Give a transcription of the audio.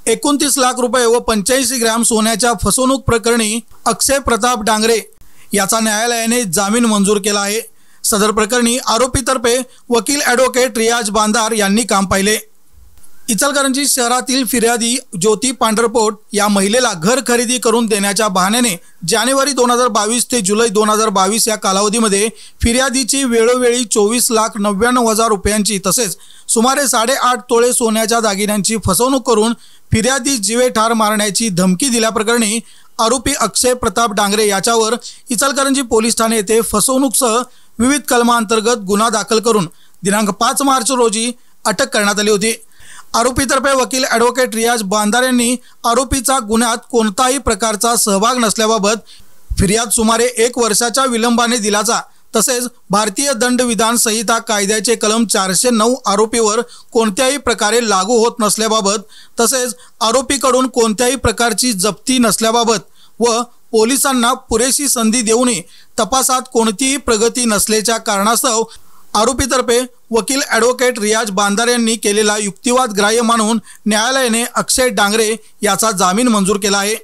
29 लाख रुपये व 85 ग्रॅम सोन्याच्या फसवणूक प्रकरणी अक्षय प्रताप डांगरे याचा न्यायालयाने जामीन मंजूर केला आहे। सदर प्रकरणी आरोपीतर्फे वकील ॲडव्होकेट रियाज बांदार यांनी काम पाहिले। इचलकरंजी शहरातील फिर्यादी ज्योती पांढरपोट या महिलेला घर खरेदी करून देण्याच्या बहाण्याने जानेवारी 2022 ते जुलै 2022 या कालावधीमध्ये फिर्यादीची वेळोवेळी 24,99,000 रुपयांची तसेच सुमारे 8.5 तोळे सोन्याच्या दागिन्यांची फसवणूक करून फिर्यादी जीवे ठार मारण्याची धमकी दिल्याप्रकरणी आरोपी अक्षय प्रताप डांगरे याच्यावर इचलकरंजी पोलीस ठाणे येथे फसवणूकसह विविध कलमांतर्गत गुन्हा दाखल करून दिनांक 5 मार्च रोजी अटक करण्यात आली होती। आरोपीतर्फे वकील ॲडव्होकेट रियाज बांदार यांनी आरोपीचा गुन्ह्यात कोणताही प्रकारचा सहभाग नसल्याबाबत फिर्याद सुमारे 1 वर्षाच्या विलंबाने दिल्याचा तसेच भारतीय दंडविधान संहिता कायद्याचे कलम 409 आरोपीवर कोणत्याही प्रकारे लागू होत नसल्याबाबत तसेच आरोपीकडून कोणत्याही प्रकारची जप्ती नसल्याबाबत व पोलिसांना पुरेशी संधी देऊनही तपासात कोणतीही प्रगती नसल्याच्या कारणास्तव आरोपीतर्फे वकील ॲडव्होकेट रियाज बांदार यांनी केलेला युक्तिवाद ग्राह्य मानून न्यायालयाने अक्षय डांगरे याचा जामीन मंजूर केला आहे।